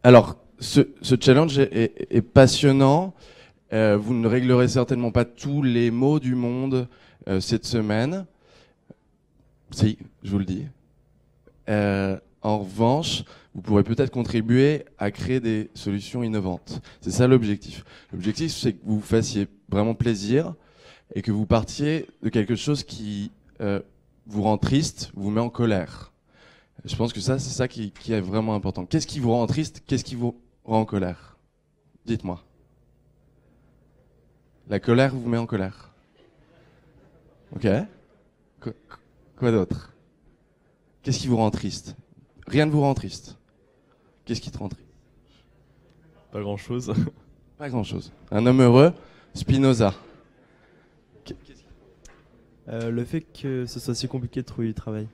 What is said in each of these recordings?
Alors, ce challenge est passionnant. Vous ne réglerez certainement pas tous les maux du monde cette semaine. Si, je vous le dis. En revanche, vous pourrez peut-être contribuer à créer des solutions innovantes. C'est ça l'objectif. L'objectif, c'est que vous vous fassiez vraiment plaisir et que vous partiez de quelque chose qui vous rend triste, vous met en colère. Je pense que ça, c'est ça qui est vraiment important. Qu'est-ce qui vous rend triste? Qu'est-ce qui vous rend en colère? Dites-moi. La colère vous met en colère. Ok. Quoi d'autre? Qu'est-ce qui vous rend triste? Rien ne vous rend triste. Qu'est-ce qui te rend triste? Pas grand-chose. Pas grand-chose. Un homme heureux, Spinoza. Le fait que ce soit si compliqué de trouver du travail.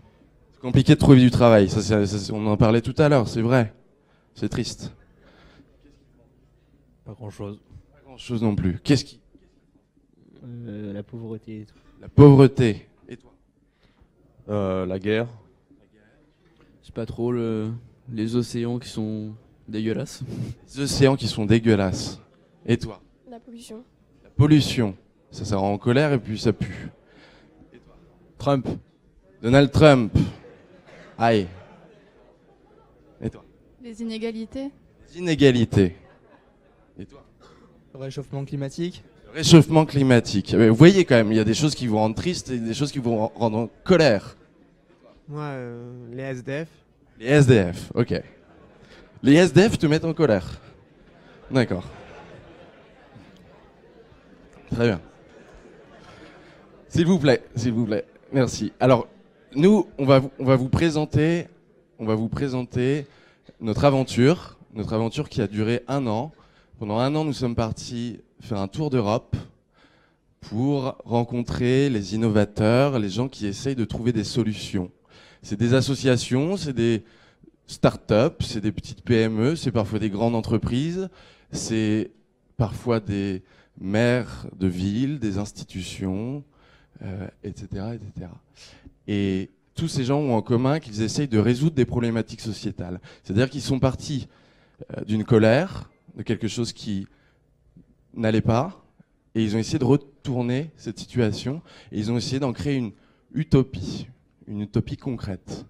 C'est compliqué de trouver du travail. On en parlait tout à l'heure, c'est vrai. C'est triste. Pas grand-chose. Pas grand-chose non plus. Qu'est-ce qui? La pauvreté et tout. La pauvreté. Et toi? La guerre. C'est pas trop les océans qui sont dégueulasses. Les océans qui sont dégueulasses. Et toi? La pollution. La pollution. Ça rend en colère et puis ça pue. Et toi? Trump. Donald Trump. Aïe. Et toi? Les inégalités. Les inégalités. Et toi? Le réchauffement climatique. Le réchauffement climatique. Mais vous voyez quand même, il y a des choses qui vous rendent triste et des choses qui vous rendent en colère. Moi, les SDF. Les SDF, ok. Les SDF te mettent en colère. D'accord. Très bien. S'il vous plaît, s'il vous plaît. Merci. Alors, nous, on va vous présenter notre aventure qui a duré 1 an. Pendant 1 an, nous sommes partis faire un tour d'Europe pour rencontrer les innovateurs, les gens qui essayent de trouver des solutions. C'est des associations, c'est des start-up, c'est des petites PME, c'est parfois des grandes entreprises, c'est parfois des maires de villes, des institutions, etc., etc. Et tous ces gens ont en commun qu'ils essayent de résoudre des problématiques sociétales. C'est-à-dire qu'ils sont partis d'une colère, de quelque chose qui n'allait pas, et ils ont essayé de retourner cette situation, et ils ont essayé d'en créer une utopie concrète.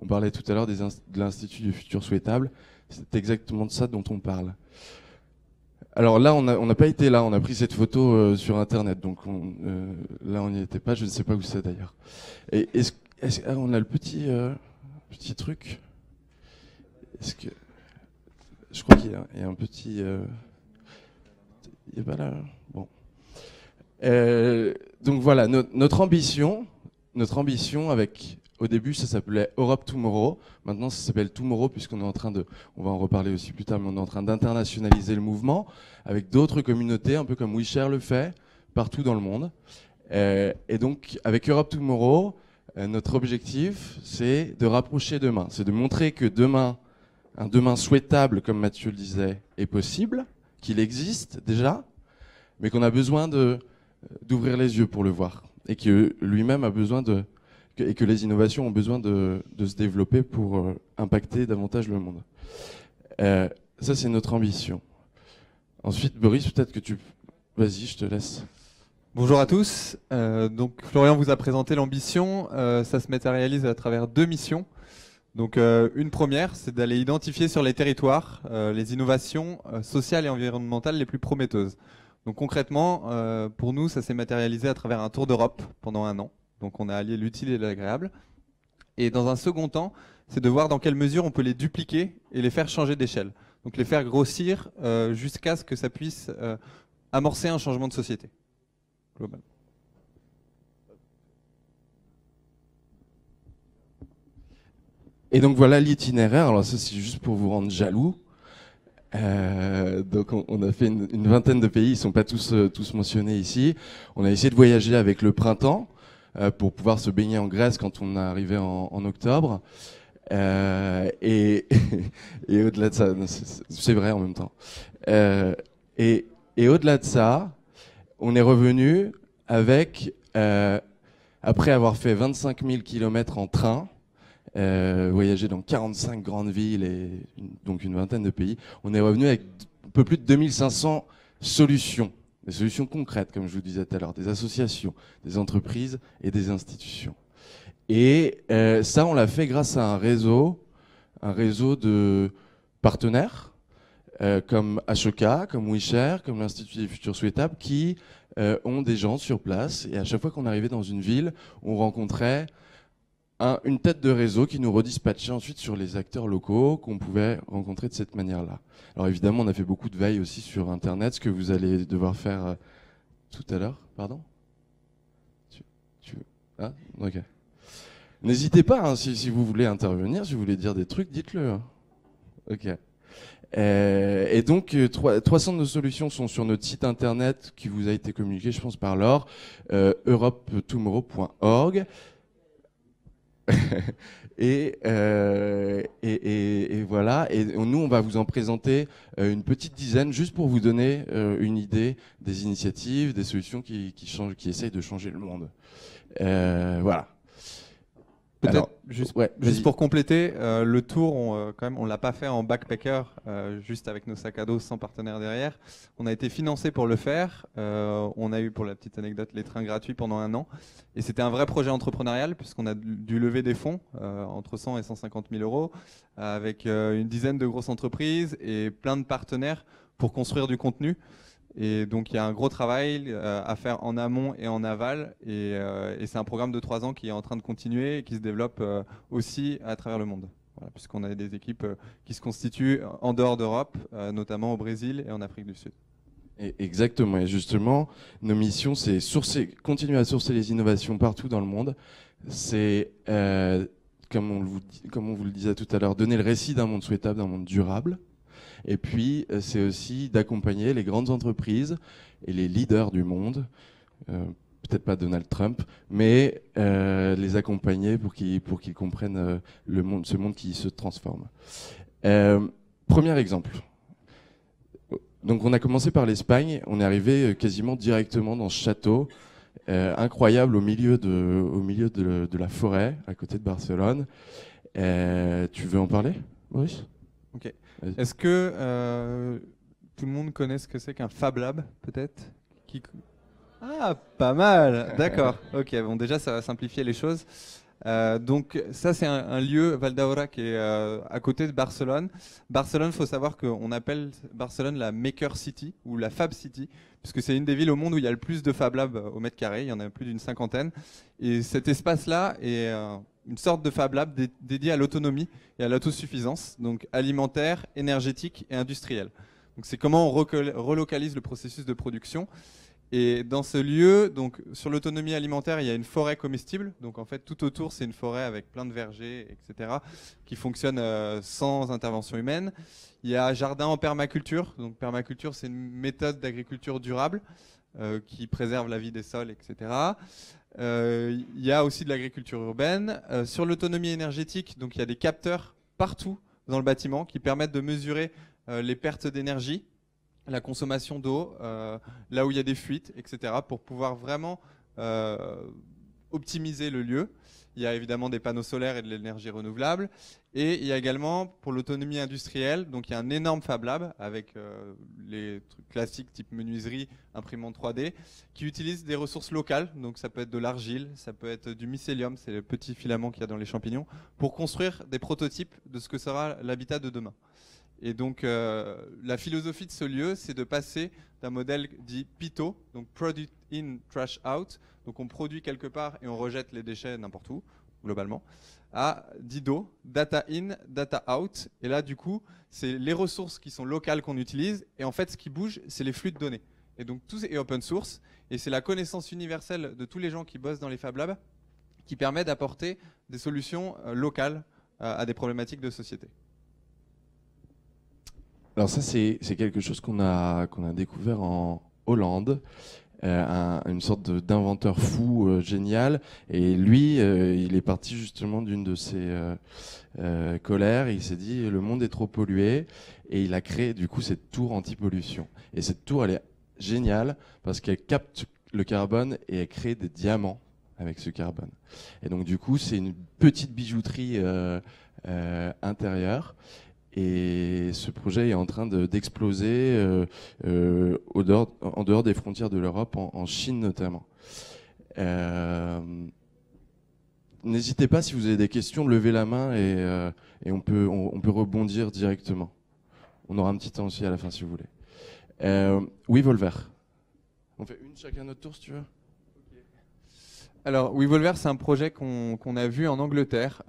On parlait tout à l'heure de l'Institut du futur souhaitable, c'est exactement de ça dont on parle. Alors là, on n'a pas été là, on a pris cette photo sur Internet, donc là on n'y était pas, je ne sais pas où c'est d'ailleurs. Et on a le petit truc. Est-ce que je crois qu'il y a un petit. Il n'est pas là. Bon. Donc voilà, notre ambition avec. Au début, ça s'appelait Europe Tomorrow. Maintenant, ça s'appelle Tomorrow puisqu'on est en train de, on va en reparler aussi plus tard, mais on est en train d'internationaliser le mouvement avec d'autres communautés, un peu comme WeShare le fait, partout dans le monde. Et donc, avec Europe Tomorrow, notre objectif, c'est de rapprocher demain. C'est de montrer que demain, un demain souhaitable, comme Mathieu le disait, est possible, qu'il existe déjà, mais qu'on a besoin d'ouvrir les yeux pour le voir. Et que lui-même a besoin et que les innovations ont besoin de se développer pour impacter davantage le monde. Ça, c'est notre ambition. Ensuite, Boris, peut-être que tu... Vas-y, je te laisse. Bonjour à tous. Donc, Florian vous a présenté l'ambition. Ça se matérialise à travers 2 missions. Donc, une première, c'est d'aller identifier sur les territoires les innovations sociales et environnementales les plus prometteuses. Donc, concrètement, pour nous, ça s'est matérialisé à travers un tour d'Europe pendant 1 an. Donc on a allié l'utile et l'agréable. Et dans un second temps, c'est de voir dans quelle mesure on peut les dupliquer et les faire changer d'échelle. Donc les faire grossir jusqu'à ce que ça puisse amorcer un changement de société global. Et donc voilà l'itinéraire. Alors ça, c'est juste pour vous rendre jaloux. Donc on a fait une vingtaine de pays, ils ne sont pas tous mentionnés ici. On a essayé de voyager avec le printemps. Pour pouvoir se baigner en Grèce quand on est arrivé en octobre. Et au-delà de ça, c'est vrai en même temps. Et au-delà de ça, on est revenu avec, après avoir fait 25 000 kilomètres en train, voyagé dans 45 grandes villes et donc une vingtaine de pays. On est revenu avec un peu plus de 2500 solutions, des solutions concrètes, comme je vous disais tout à l'heure, des associations, des entreprises et des institutions. Et ça, on l'a fait grâce à un réseau de partenaires comme HEK, comme WeShare, comme l'Institut des Futurs Souhaitables, qui ont des gens sur place. Et à chaque fois qu'on arrivait dans une ville, on rencontrait une tête de réseau qui nous redispatchait ensuite sur les acteurs locaux qu'on pouvait rencontrer de cette manière-là. Alors évidemment, on a fait beaucoup de veille aussi sur Internet, ce que vous allez devoir faire tout à l'heure. Pardon ? Ah, ok. N'hésitez pas, hein, si vous voulez intervenir, si vous voulez dire des trucs, dites-le. Hein. Ok. Et donc, 300 de nos solutions sont sur notre site internet qui vous a été communiqué, je pense, par Laure, europetomorrow.org. et voilà. Et nous, on va vous en présenter une petite dizaine, juste pour vous donner une idée des initiatives, des solutions qui essayent de changer le monde. Voilà. Peut-être ouais, juste pour compléter, le tour, on l'a pas fait en backpacker, juste avec nos sacs à dos sans partenaire derrière. On a été financé pour le faire. On a eu, pour la petite anecdote, les trains gratuits pendant 1 an. Et c'était un vrai projet entrepreneurial, puisqu'on a dû lever des fonds, entre 100 et 150 000 euros, avec une dizaine de grosses entreprises et plein de partenaires pour construire du contenu. Et donc il y a un gros travail à faire en amont et en aval, et c'est un programme de 3 ans qui est en train de continuer et qui se développe aussi à travers le monde. Voilà, puisqu'on a des équipes qui se constituent en dehors d'Europe, notamment au Brésil et en Afrique du Sud. Exactement, et justement, nos missions, c'est continuer à sourcer les innovations partout dans le monde. C'est, comme on vous le disait tout à l'heure, donner le récit d'un monde souhaitable, d'un monde durable. Et puis, c'est aussi d'accompagner les grandes entreprises et les leaders du monde, peut-être pas Donald Trump, mais les accompagner pour qu'ils comprennent ce monde qui se transforme. Premier exemple. Donc, on a commencé par l'Espagne. On est arrivé quasiment directement dans ce château incroyable au milieu de la forêt, à côté de Barcelone. Tu veux en parler, Maurice ? Ok. Est-ce que tout le monde connaît ce que c'est qu'un Fab Lab, peut-être ? Ah, pas mal. D'accord. Ok. Bon, déjà, ça va simplifier les choses. Donc, ça, c'est un lieu, Val d'Aura, qui est à côté de Barcelone. Barcelone, il faut savoir qu'on appelle Barcelone la Maker City ou la Fab City, puisque c'est une des villes au monde où il y a le plus de Fab Labs au mètre carré. Il y en a plus d'une 50aine. Et cet espace-là est une sorte de Fab Lab dédié à l'autonomie et à l'autosuffisance, donc alimentaire, énergétique et industrielle. Donc c'est comment on relocalise le processus de production. Et dans ce lieu, donc sur l'autonomie alimentaire, il y a une forêt comestible. Donc en fait, tout autour, c'est une forêt avec plein de vergers, etc., qui fonctionne sans intervention humaine. Il y a un jardin en permaculture. Donc permaculture, c'est une méthode d'agriculture durable qui préserve la vie des sols, etc. Il y a aussi de l'agriculture urbaine. Sur l'autonomie énergétique, donc il y a des capteurs partout dans le bâtiment qui permettent de mesurer les pertes d'énergie, la consommation d'eau, là où il y a des fuites, etc., pour pouvoir vraiment optimiser le lieu. Il y a évidemment des panneaux solaires et de l'énergie renouvelable. Et il y a également, pour l'autonomie industrielle, donc il y a un énorme Fab Lab avec les trucs classiques type menuiserie, imprimante 3D, qui utilisent des ressources locales. Donc ça peut être de l'argile, ça peut être du mycélium, c'est le petit filament qu'il y a dans les champignons, pour construire des prototypes de ce que sera l'habitat de demain. Et donc la philosophie de ce lieu, c'est de passer d'un modèle dit PITO, donc Product In, Trash Out, donc on produit quelque part et on rejette les déchets n'importe où, globalement, à DIDO, Data In, Data Out. Et là, du coup, c'est les ressources qui sont locales qu'on utilise, et en fait, ce qui bouge, c'est les flux de données. Et donc tout est open source, et c'est la connaissance universelle de tous les gens qui bossent dans les Fab Labs qui permet d'apporter des solutions locales à des problématiques de société. Alors ça, c'est quelque chose qu'on a découvert en Hollande, une sorte d'inventeur fou génial. Et lui, il est parti justement d'une de ses colères. Il s'est dit, le monde est trop pollué. Et il a créé du coup cette tour anti-pollution. Et cette tour, elle est géniale parce qu'elle capte le carbone et elle crée des diamants avec ce carbone. Et donc du coup, c'est une petite bijouterie intérieure. Et ce projet est en train d'exploser en dehors des frontières de l'Europe, en Chine notamment. N'hésitez pas, si vous avez des questions, levez la main et on peut rebondir directement. On aura un petit temps aussi à la fin si vous voulez. Oui, Volver. On fait une chacun notre tour si tu veux. Alors, WeVolver, c'est un projet qu'on a vu en Angleterre.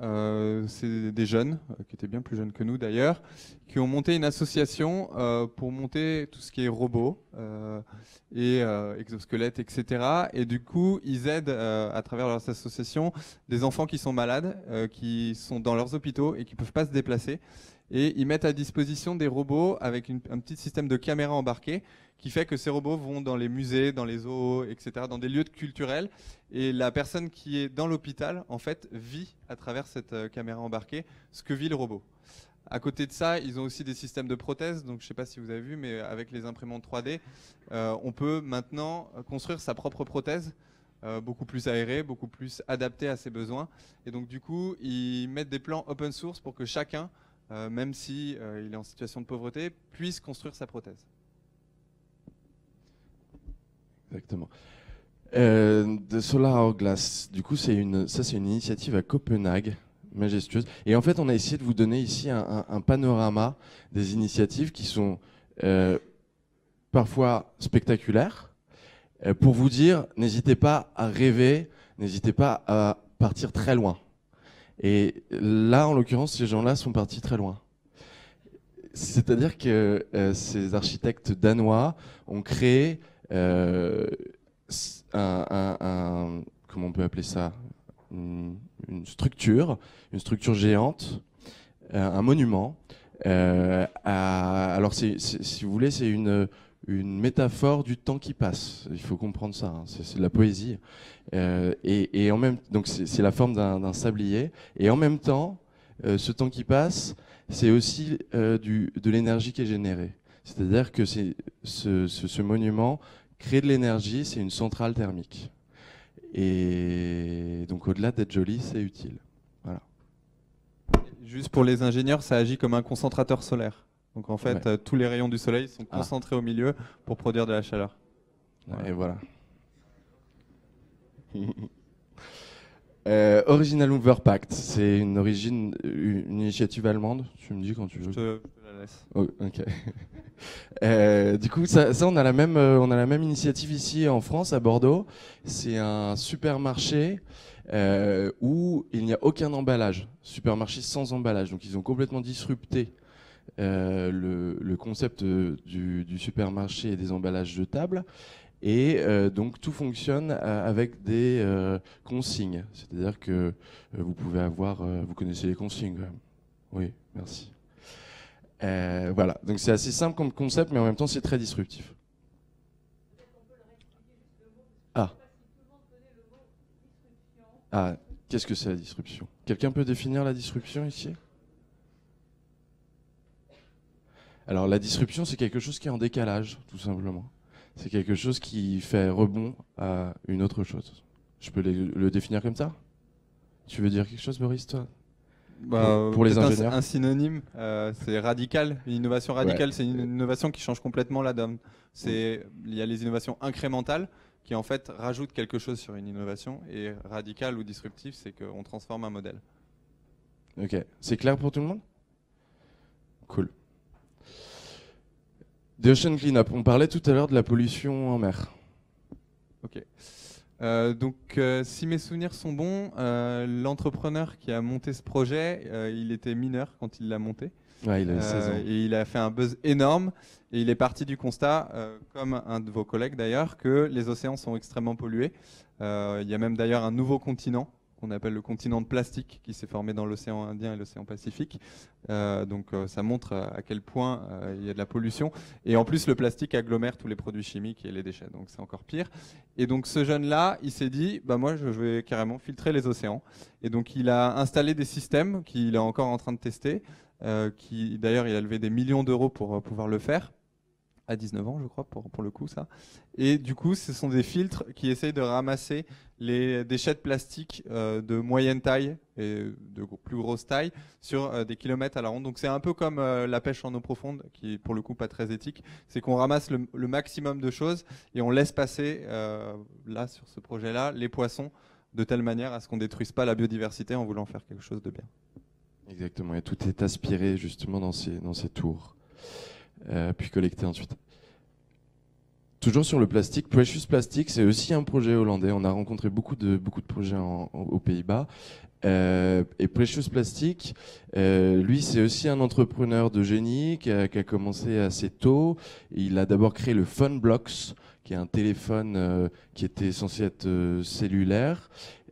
C'est des jeunes, qui étaient bien plus jeunes que nous d'ailleurs, qui ont monté une association pour monter tout ce qui est robots et exosquelettes, etc. Et du coup, ils aident à travers leur association des enfants qui sont malades, qui sont dans leurs hôpitaux et qui ne peuvent pas se déplacer. Et ils mettent à disposition des robots avec un petit système de caméra embarquée qui fait que ces robots vont dans les musées, dans les zoos, etc., dans des lieux culturels. Et la personne qui est dans l'hôpital, en fait, vit à travers cette caméra embarquée ce que vit le robot. À côté de ça, ils ont aussi des systèmes de prothèses. Donc, je ne sais pas si vous avez vu, mais avec les imprimantes 3D, on peut maintenant construire sa propre prothèse, beaucoup plus aérée, beaucoup plus adaptée à ses besoins. Et donc, du coup, ils mettent des plans open source pour que chacun, même si il est en situation de pauvreté, puisse construire sa prothèse. Exactement. The Solar Hourglass, du coup, c'est une initiative à Copenhague, majestueuse. Et en fait, on a essayé de vous donner ici un panorama des initiatives qui sont parfois spectaculaires, pour vous dire, n'hésitez pas à rêver, n'hésitez pas à partir très loin. Et là, en l'occurrence, ces gens-là sont partis très loin. C'est-à-dire que ces architectes danois ont créé comment on peut appeler ça, une structure géante, un monument. Alors, si vous voulez, c'est une métaphore du temps qui passe. Il faut comprendre ça. Hein. C'est de la poésie. Et en même, donc c'est la forme d'un sablier. Et en même temps, ce temps qui passe, c'est aussi de l'énergie qui est générée. C'est-à-dire que ce monument crée de l'énergie, c'est une centrale thermique. Et donc au-delà d'être joli, c'est utile. Voilà. Juste pour les ingénieurs, ça agit comme un concentrateur solaire. Donc en fait, tous les rayons du soleil sont concentrés au milieu pour produire de la chaleur. Et voilà. Original Mover Pact, c'est une initiative allemande. Tu me dis quand tu veux. Je te la laisse. Oh, ok. Du coup, ça on a la même initiative ici en France, à Bordeaux. C'est un supermarché où il n'y a aucun emballage. Supermarché sans emballage. Donc ils ont complètement disrupté le concept du supermarché et des emballages jetables. Et donc tout fonctionne avec des consignes. C'est-à-dire que vous pouvez avoir... vous connaissez les consignes quand même. Oui, merci. Voilà, donc c'est assez simple comme concept, mais en même temps c'est très disruptif. Qu'est-ce que c'est la disruption? Quelqu'un peut définir la disruption ici? Alors la disruption, c'est quelque chose qui est en décalage, tout simplement. C'est quelque chose qui fait rebond à une autre chose. Je peux le définir comme ça? Tu veux dire quelque chose, Boris, toi? Pour les ingénieurs, un synonyme, c'est radical. Une innovation radicale, c'est une innovation qui change complètement la donne. Il y a les innovations incrémentales qui en fait rajoutent quelque chose sur une innovation, et radical ou disruptif, c'est qu'on transforme un modèle. Ok, c'est clair pour tout le monde? Cool. The Ocean Cleanup, on parlait tout à l'heure de la pollution en mer. Ok. Donc, si mes souvenirs sont bons, l'entrepreneur qui a monté ce projet, il était mineur quand il l'a monté. Ouais, il a 16 ans. Et il a fait un buzz énorme. Et il est parti du constat, comme un de vos collègues d'ailleurs, que les océans sont extrêmement pollués. Il y a même d'ailleurs un nouveau continent qu'on appelle le continent de plastique qui s'est formé dans l'océan Indien et l'océan Pacifique. Donc ça montre à quel point il y a de la pollution. Et en plus, le plastique agglomère tous les produits chimiques et les déchets. Donc c'est encore pire. Et donc ce jeune-là, il s'est dit, bah, moi je vais carrément filtrer les océans. Et donc il a installé des systèmes qu'il est encore en train de tester. D'ailleurs, il a levé des millions d'euros pour pouvoir le faire. à 19 ans, je crois, pour le coup, ça. Et du coup, ce sont des filtres qui essayent de ramasser les déchets de plastique de moyenne taille et de plus grosse taille sur des kilomètres à la ronde. Donc c'est un peu comme la pêche en eau profonde, qui est pour le coup pas très éthique. C'est qu'on ramasse le maximum de choses et on laisse passer, là, sur ce projet-là, les poissons de telle manière à ce qu'on ne détruise pas la biodiversité en voulant faire quelque chose de bien. Exactement, et tout est aspiré justement dans ces tours, puis collecté ensuite. Toujours sur le plastique, Precious Plastic, c'est aussi un projet hollandais. On a rencontré beaucoup de projets aux Pays-Bas. Et Precious Plastic, lui, c'est aussi un entrepreneur de génie qui a commencé assez tôt. Il a d'abord créé le Funblocks, qui est un téléphone qui était censé être cellulaire.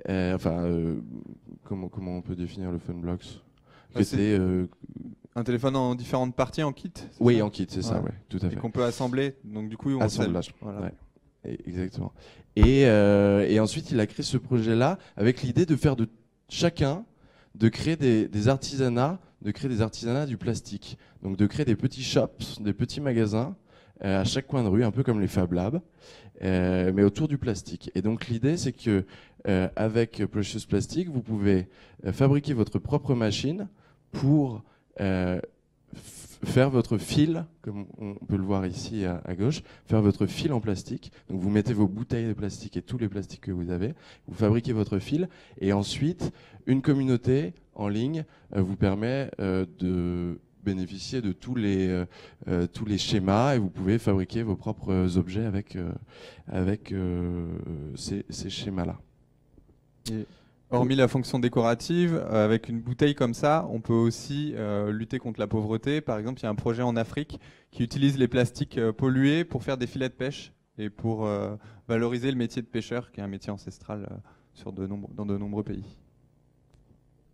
Comment on peut définir le Funblocks? C'est un téléphone en différentes parties, en kit? Oui, en kit, c'est ça, ouais, tout à fait. Et qu'on peut assembler, donc du coup, on assemblage, voilà. Ouais, exactement. Et ensuite, il a créé ce projet-là avec l'idée de faire de chacun, de créer des artisanats, du plastique. Donc de créer des petits shops, des petits magasins à chaque coin de rue, un peu comme les Fab Labs, mais autour du plastique. Et donc l'idée, c'est que avec Precious Plastic, vous pouvez fabriquer votre propre machine pour faire votre fil, comme on peut le voir ici à gauche, faire votre fil en plastique. Donc vous mettez vos bouteilles de plastique et tous les plastiques que vous avez, vous fabriquez votre fil, et ensuite une communauté en ligne vous permet de bénéficier de tous les schémas, et vous pouvez fabriquer vos propres objets avec ces schémas-là. Et hormis la fonction décorative, avec une bouteille comme ça, on peut aussi lutter contre la pauvreté. Par exemple, il y a un projet en Afrique qui utilise les plastiques pollués pour faire des filets de pêche et pour valoriser le métier de pêcheur, qui est un métier ancestral dans de nombreux pays.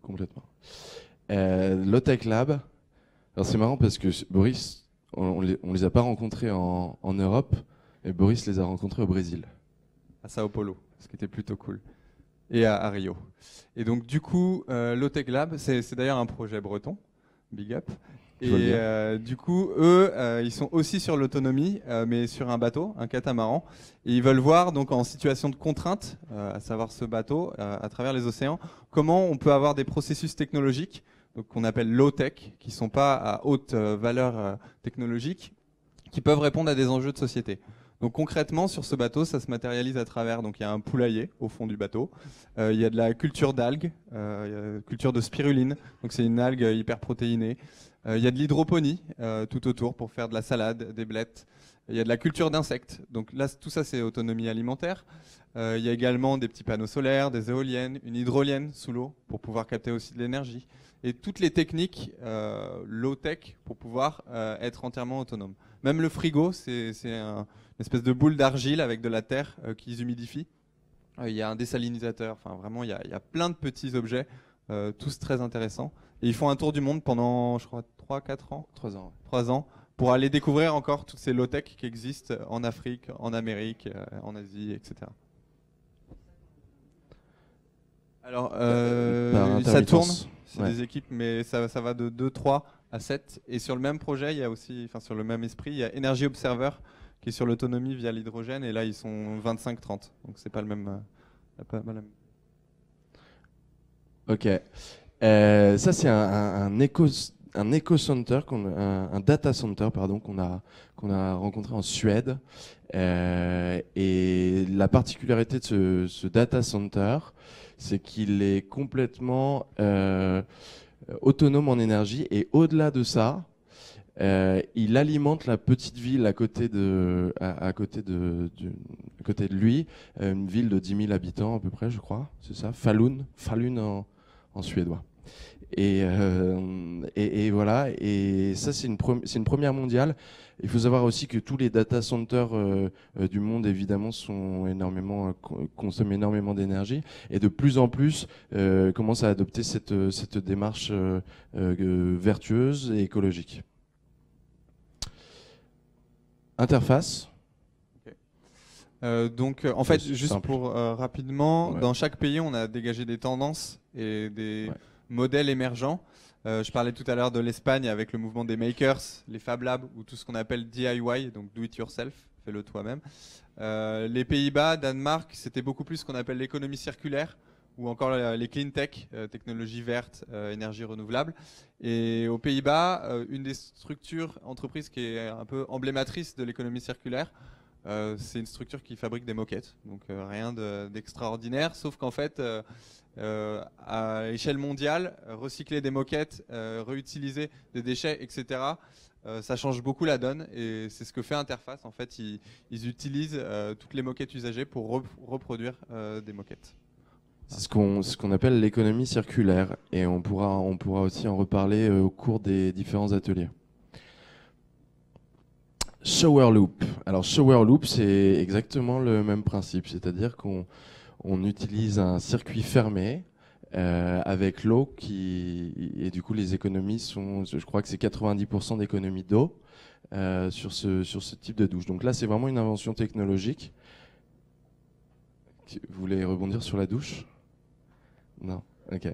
Complètement. Low-Tech Lab, alors c'est marrant parce que Boris, on les a pas rencontrés en Europe, et Boris les a rencontrés au Brésil. À Sao Paulo, ce qui était plutôt cool. Et à Rio. Et donc du coup, Low-Tech Lab, c'est d'ailleurs un projet breton, big up. Et du coup, eux, ils sont aussi sur l'autonomie, mais sur un bateau, un catamaran. Et ils veulent voir, donc en situation de contrainte, à savoir ce bateau, à travers les océans, comment on peut avoir des processus technologiques, donc qu'on appelle low-tech, qui ne sont pas à haute valeur technologique, qui peuvent répondre à des enjeux de société. Donc concrètement, sur ce bateau, ça se matérialise à travers, donc il y a un poulailler au fond du bateau, il y a de la culture d'algues, culture de spiruline, donc c'est une algue hyper protéinée, il y a de l'hydroponie tout autour pour faire de la salade, des blettes, il y a de la culture d'insectes, donc là tout ça c'est autonomie alimentaire, il y a également des petits panneaux solaires, des éoliennes, une hydrolienne sous l'eau pour pouvoir capter aussi de l'énergie, et toutes les techniques low-tech pour pouvoir être entièrement autonome. Même le frigo, c'est une espèce de boule d'argile avec de la terre qu'ils humidifient. Il y a un désalinisateur, enfin vraiment, il y a plein de petits objets, tous très intéressants. Et ils font un tour du monde pendant, je crois, 3-4 ans 3 ans. 3 ans, pour aller découvrir encore toutes ces low-tech qui existent en Afrique, en Amérique, en Asie, etc. Alors, ça tourne, c'est des équipes, mais ça va de 2-3 à 7. Et sur le même projet, il y a aussi, enfin sur le même esprit, il y a Energy Observer qui est sur l'autonomie via l'hydrogène, et là ils sont 25-30, donc c'est pas le même. Ok. Ça c'est un eco center, un data center pardon, qu'on a rencontré en Suède. Et la particularité de ce data center, c'est qu'il est complètement autonome en énergie, et au-delà de ça, il alimente la petite ville à côté de lui, une ville de 10 000 habitants à peu près, je crois, c'est ça, Falun en suédois. Et voilà, et ça c'est une première mondiale. Il faut savoir aussi que tous les data centers du monde évidemment consomment énormément d'énergie, et de plus en plus commencent à adopter cette démarche vertueuse et écologique. Interface. Donc en fait, juste simple. pour rapidement, Ouais. dans chaque pays, on a dégagé des tendances et des modèles émergents. Je parlais tout à l'heure de l'Espagne avec le mouvement des makers, les Fab Labs ou tout ce qu'on appelle DIY, donc do it yourself, fais-le toi-même. Les Pays-Bas, Danemark, c'était beaucoup plus ce qu'on appelle l'économie circulaire ou encore les clean tech, technologies vertes, énergie renouvelable. Et aux Pays-Bas, une des structures entreprises qui est un peu emblématrice de l'économie circulaire, c'est une structure qui fabrique des moquettes, donc rien d'extraordinaire, sauf qu'en fait, à échelle mondiale, recycler des moquettes, réutiliser des déchets, etc., ça change beaucoup la donne, et c'est ce que fait Interface. En fait, ils utilisent toutes les moquettes usagées pour reproduire des moquettes. C'est ce qu'on appelle l'économie circulaire, et on pourra aussi en reparler au cours des différents ateliers. Shower Loop. Alors Shower Loop, c'est exactement le même principe, c'est-à-dire qu'on utilise un circuit fermé avec l'eau et du coup les économies sont, je crois que c'est 90% d'économie d'eau sur ce type de douche. Donc là, c'est vraiment une invention technologique. Vous voulez rebondir sur la douche ? Non. Ok.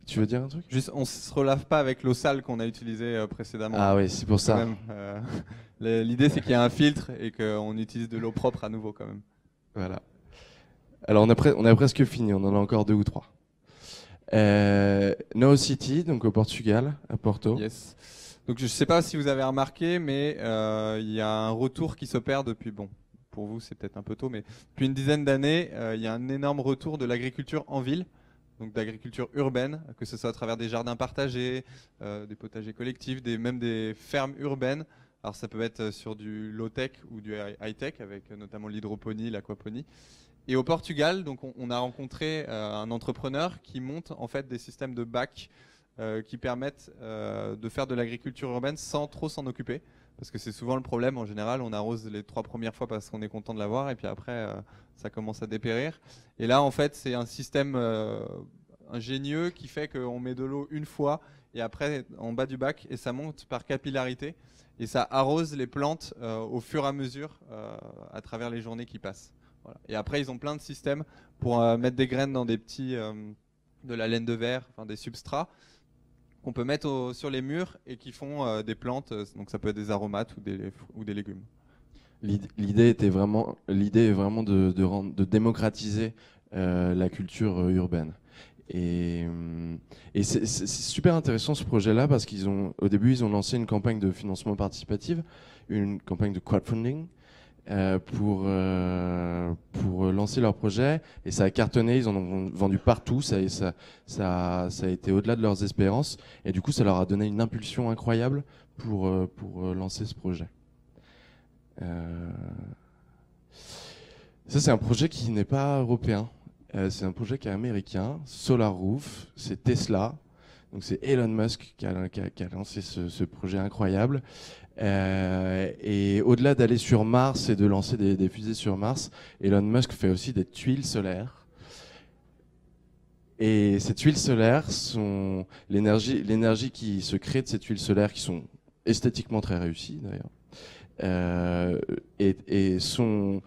Tu veux dire un truc ? Juste, on ne se relave pas avec l'eau sale qu'on a utilisée précédemment. Ah oui, c'est pour ça. Même, l'idée, c'est qu'il y a un filtre et qu'on utilise de l'eau propre à nouveau quand même. Voilà. Alors on a presque fini, on en a encore 2 ou 3. No City, donc au Portugal, à Porto. Yes. Donc je ne sais pas si vous avez remarqué, mais il y a un retour qui s'opère depuis, bon, pour vous c'est peut-être un peu tôt, mais depuis une dizaine d'années, il y a un énorme retour de l'agriculture en ville, donc d'agriculture urbaine, que ce soit à travers des jardins partagés, des potagers collectifs, même des fermes urbaines. Alors ça peut être sur du low-tech ou du high-tech, avec notamment l'hydroponie, l'aquaponie. Et au Portugal, donc on a rencontré un entrepreneur qui monte en fait des systèmes de bacs qui permettent de faire de l'agriculture urbaine sans trop s'en occuper. Parce que c'est souvent le problème, en général, on arrose les 3 premières fois parce qu'on est content de l'avoir, et puis après, ça commence à dépérir. Et là, en fait, c'est un système ingénieux qui fait qu'on met de l'eau une fois, et après, en bas du bac, et ça monte par capillarité, et ça arrose les plantes au fur et à mesure à travers les journées qui passent. Voilà. Et après, ils ont plein de systèmes pour mettre des graines dans des petits, de la laine de verre, enfin des substrats, qu'on peut mettre sur les murs et qui font des plantes, donc ça peut être des aromates ou des légumes. L'idée est vraiment de démocratiser la culture urbaine. Et c'est super intéressant ce projet-là parce au début ils ont lancé une campagne de financement participatif, une campagne de crowdfunding pour lancer leur projet, et ça a cartonné, ils en ont vendu partout, ça a été au-delà de leurs espérances, et du coup ça leur a donné une impulsion incroyable pour lancer ce projet. Ça c'est un projet qui n'est pas européen, c'est un projet qui est américain, Solar Roof, c'est Tesla, donc c'est Elon Musk qui a lancé ce projet incroyable. Et au-delà d'aller sur Mars et de lancer des fusées sur Mars, Elon Musk fait aussi des tuiles solaires. Et ces tuiles solaires sont l'énergie qui se crée de ces tuiles solaires, qui sont esthétiquement très réussies d'ailleurs, et sont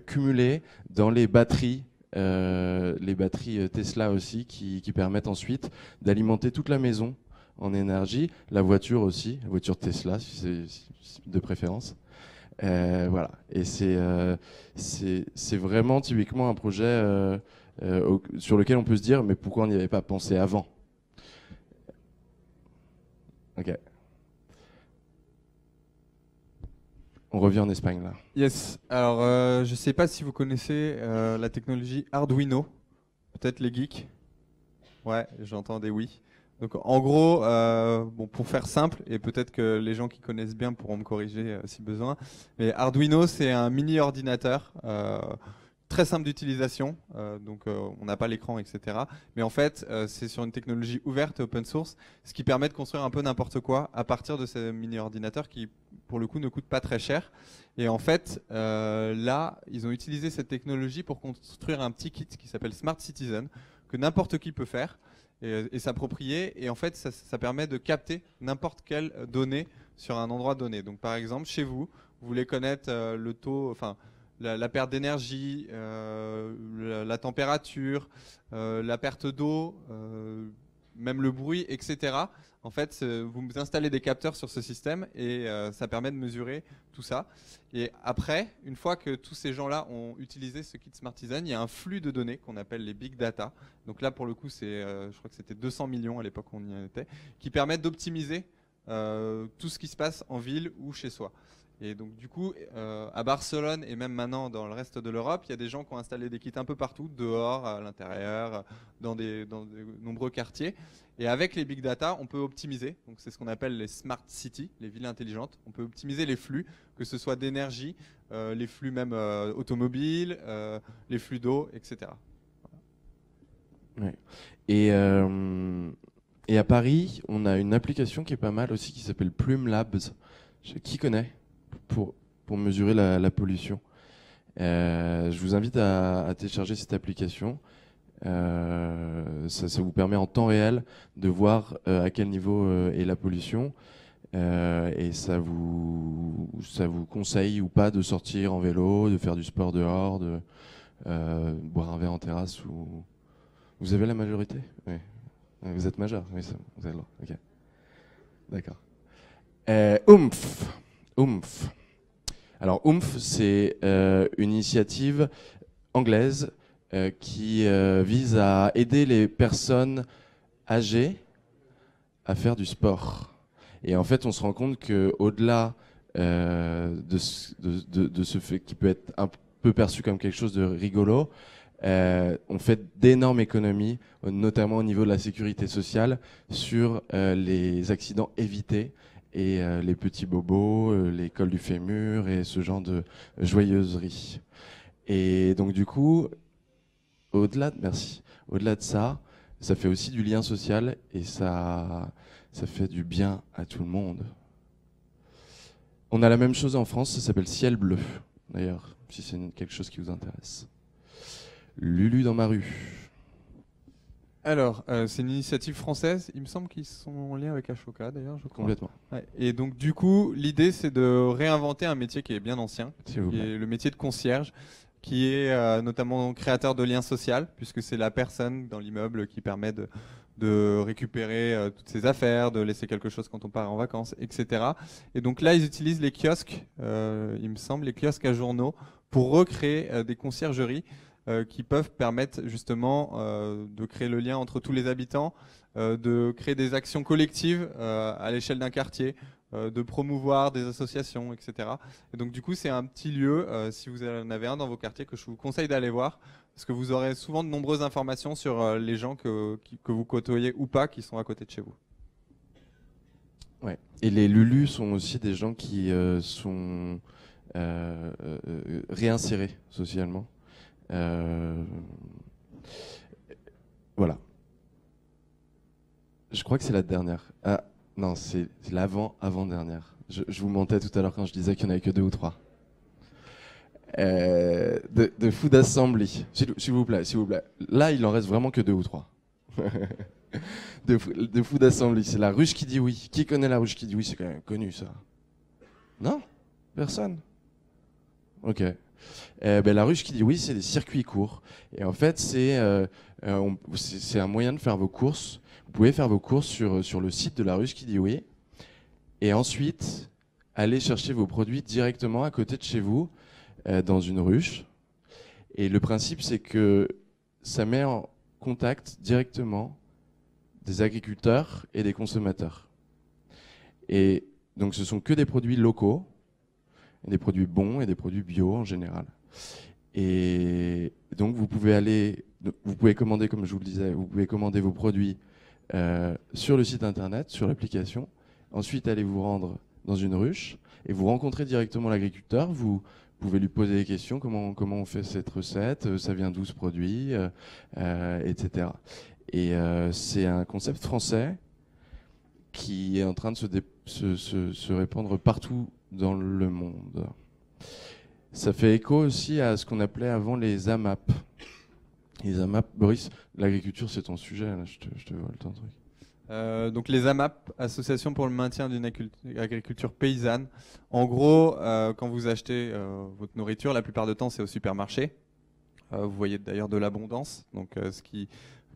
cumulées dans les batteries Tesla aussi, qui permettent ensuite d'alimenter toute la maison en énergie, la voiture aussi, la voiture Tesla si de préférence. Voilà. Et c'est vraiment typiquement un projet sur lequel on peut se dire mais pourquoi on n'y avait pas pensé avant ? Ok. On revient en Espagne là. Yes. Alors je ne sais pas si vous connaissez la technologie Arduino, peut-être les geeks. Ouais, j'entends des oui. Donc en gros, bon, pour faire simple, et peut-être que les gens qui connaissent bien pourront me corriger si besoin, mais Arduino c'est un mini ordinateur très simple d'utilisation, donc on n'a pas l'écran, etc. Mais en fait, c'est sur une technologie ouverte et open source, ce qui permet de construire un peu n'importe quoi à partir de ces mini ordinateurs qui, pour le coup, ne coûtent pas très cher. Et en fait, là, ils ont utilisé cette technologie pour construire un petit kit qui s'appelle Smart Citizen, que n'importe qui peut faire et s'approprier, et en fait ça permet de capter n'importe quelle donnée sur un endroit donné. Donc par exemple chez vous, vous voulez connaître le taux, enfin la perte d'énergie, la température, la perte d'eau, même le bruit, etc. En fait, vous installez des capteurs sur ce système et ça permet de mesurer tout ça. Et après, une fois que tous ces gens-là ont utilisé ce kit Smartisan, il y a un flux de données qu'on appelle les big data. Donc là, pour le coup, je crois que c'était 200 millions à l'époque où on y était, qui permettent d'optimiser tout ce qui se passe en ville ou chez soi. Et donc du coup, à Barcelone et même maintenant dans le reste de l'Europe, il y a des gens qui ont installé des kits un peu partout, dehors, à l'intérieur, dans de nombreux quartiers. Et avec les big data, on peut optimiser. Donc c'est ce qu'on appelle les smart cities, les villes intelligentes. On peut optimiser les flux, que ce soit d'énergie, les flux même automobiles, les flux d'eau, etc. Ouais. Et à Paris, on a une application qui est pas mal aussi qui s'appelle Plume Labs. Qui connaît pour mesurer la pollution. Je vous invite à télécharger cette application. Ça vous permet en temps réel de voir à quel niveau est la pollution. Et ça vous conseille ou pas de sortir en vélo, de faire du sport dehors, de boire un verre en terrasse. Vous avez la majorité ? Oui. Vous êtes majeur ? Oui, vous avez le droit. Ok. D'accord. Oomph. Alors Oomph, c'est une initiative anglaise qui vise à aider les personnes âgées à faire du sport. Et en fait, on se rend compte qu'au-delà de ce fait qui peut être un peu perçu comme quelque chose de rigolo, on fait d'énormes économies, notamment au niveau de la sécurité sociale, sur les accidents évités et les petits bobos, les cols du fémur et ce genre de joyeuserie. Et donc du coup, au-delà de ça, ça fait aussi du lien social et ça fait du bien à tout le monde. On a la même chose en France, ça s'appelle Ciel Bleu, d'ailleurs, si c'est quelque chose qui vous intéresse. Lulu dans ma rue. Alors, c'est une initiative française. Il me semble qu'ils sont en lien avec Ashoka, d'ailleurs, je crois. Complètement. Ouais. Et donc, du coup, l'idée, c'est de réinventer un métier qui est bien ancien, qui est le métier de concierge, qui est notamment créateur de liens sociaux, puisque c'est la personne dans l'immeuble qui permet de récupérer toutes ses affaires, de laisser quelque chose quand on part en vacances, etc. Et donc là, ils utilisent les kiosques, il me semble, les kiosques à journaux, pour recréer des conciergeries qui peuvent permettre justement de créer le lien entre tous les habitants, de créer des actions collectives à l'échelle d'un quartier, de promouvoir des associations, etc. Et donc du coup, c'est un petit lieu, si vous en avez un dans vos quartiers, que je vous conseille d'aller voir, parce que vous aurez souvent de nombreuses informations sur les gens que vous côtoyez ou pas, qui sont à côté de chez vous. Ouais. Et les Lulus sont aussi des gens qui sont réinsérés socialement. Voilà. Je crois que c'est la dernière. Ah, non, c'est l'avant-avant-dernière. Je vous mentais tout à l'heure quand je disais qu'il n'y en avait que 2 ou 3. De Food Assembly. S'il vous plaît. Là, il en reste vraiment que 2 ou 3. de Food Assembly. C'est la ruche qui dit oui. Qui connaît la ruche qui dit oui? C'est quand même connu, ça. Non? Personne? Ok. La ruche qui dit oui, c'est des circuits courts. Et en fait, c'est un moyen de faire vos courses. Vous pouvez faire vos courses sur le site de la ruche qui dit oui. Et ensuite, aller chercher vos produits directement à côté de chez vous, dans une ruche. Et le principe, c'est que ça met en contact directement des agriculteurs et des consommateurs. Et donc, ce sont que des produits locaux, des produits bons et des produits bio en général. Et donc, vous pouvez commander, comme je vous le disais, vous pouvez commander vos produits sur le site internet, sur l'application. Ensuite, allez vous rendre dans une ruche et vous rencontrez directement l'agriculteur. Vous pouvez lui poser des questions, comment on fait cette recette, ça vient d'où ce produit, etc. Et c'est un concept français qui est en train de se répandre partout dans le monde. Ça fait écho aussi à ce qu'on appelait avant les AMAP. Les AMAP, Boris, l'agriculture c'est ton sujet, là, je te vole ton truc. Donc les AMAP, Associations pour le maintien d'une agriculture paysanne. En gros, quand vous achetez votre nourriture, la plupart du temps c'est au supermarché. Vous voyez d'ailleurs de l'abondance, donc ce qui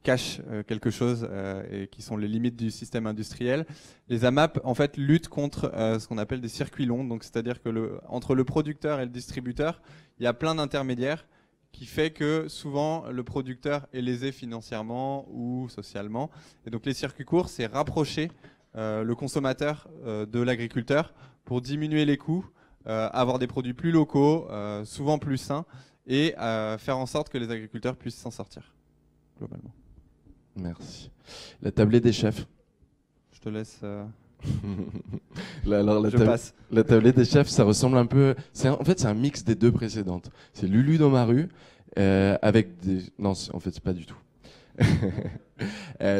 cache quelque chose et qui sont les limites du système industriel. Les AMAP en fait luttent contre ce qu'on appelle des circuits longs, donc c'est-à-dire que entre le producteur et le distributeur, il y a plein d'intermédiaires qui fait que souvent le producteur est lésé financièrement ou socialement. Et donc les circuits courts, c'est rapprocher le consommateur de l'agriculteur pour diminuer les coûts, avoir des produits plus locaux, souvent plus sains, et faire en sorte que les agriculteurs puissent s'en sortir, globalement. Merci. La tablée des chefs. Je te laisse... Je passe. La tablée des chefs, ça ressemble un peu... En fait, c'est un mix des deux précédentes. C'est Lulu dans ma rue, avec des... Non, en fait, c'est pas du tout.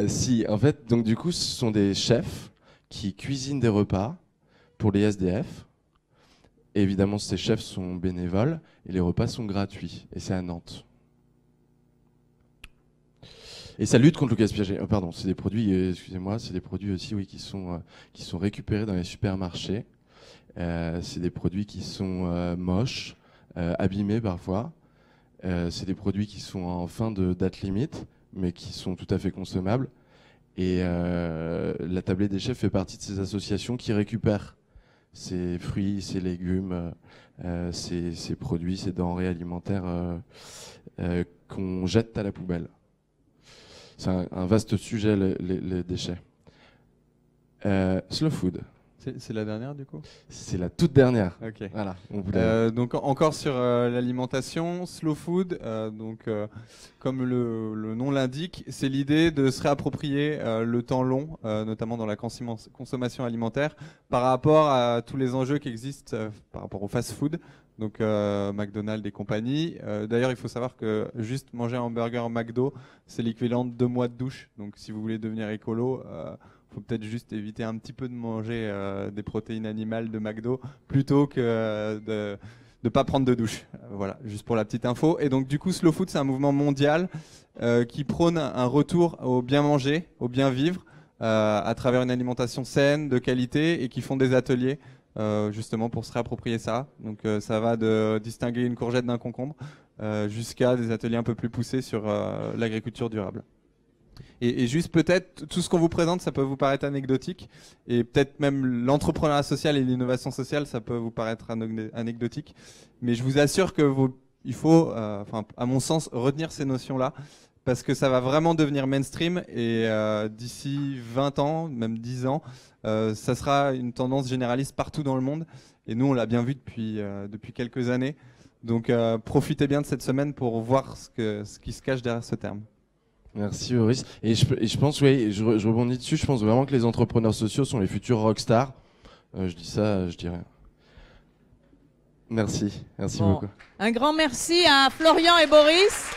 Si, en fait, donc du coup, ce sont des chefs qui cuisinent des repas pour les SDF. Et évidemment, ces chefs sont bénévoles et les repas sont gratuits. Et c'est à Nantes. Et ça lutte contre le gaspillage. Pardon, c'est des produits, excusez-moi, c'est des produits aussi, oui, qui sont récupérés dans les supermarchés. C'est des produits qui sont moches, abîmés parfois. C'est des produits qui sont en fin de date limite, mais qui sont tout à fait consommables. Et la tablée des chefs fait partie de ces associations qui récupèrent ces fruits, ces légumes, ces produits, ces denrées alimentaires qu'on jette à la poubelle. C'est un vaste sujet, les déchets. Slow food. C'est la dernière du coup ? C'est la toute dernière. Ok. Voilà, on voulait... donc encore sur l'alimentation, slow food, comme le nom l'indique, c'est l'idée de se réapproprier le temps long, notamment dans la consommation alimentaire, par rapport à tous les enjeux qui existent par rapport au fast-food, donc McDonald's et compagnie. D'ailleurs, il faut savoir que juste manger un hamburger McDo, c'est l'équivalent de 2 mois de douche. Donc si vous voulez devenir écolo, faut peut-être juste éviter un petit peu de manger des protéines animales de McDo plutôt que de ne pas prendre de douche. Voilà, juste pour la petite info. Et donc du coup, Slow Food, c'est un mouvement mondial qui prône un retour au bien manger, au bien vivre, à travers une alimentation saine, de qualité, et qui font des ateliers justement pour se réapproprier ça. Donc ça va de distinguer une courgette d'un concombre jusqu'à des ateliers un peu plus poussés sur l'agriculture durable. Et juste peut-être, tout ce qu'on vous présente, ça peut vous paraître anecdotique, et peut-être même l'entrepreneuriat social et l'innovation sociale, ça peut vous paraître anecdotique, mais je vous assure que il faut, à mon sens, retenir ces notions-là, parce que ça va vraiment devenir mainstream, et d'ici 20 ans, même 10 ans, ça sera une tendance généraliste partout dans le monde, et nous on l'a bien vu depuis quelques années, donc profitez bien de cette semaine pour voir ce qui se cache derrière ce terme. Merci Boris. Et je pense, oui, je rebondis dessus, je pense vraiment que les entrepreneurs sociaux sont les futurs rockstars. Je dis ça, je dirais. Merci beaucoup. Un grand merci à Florian et Boris.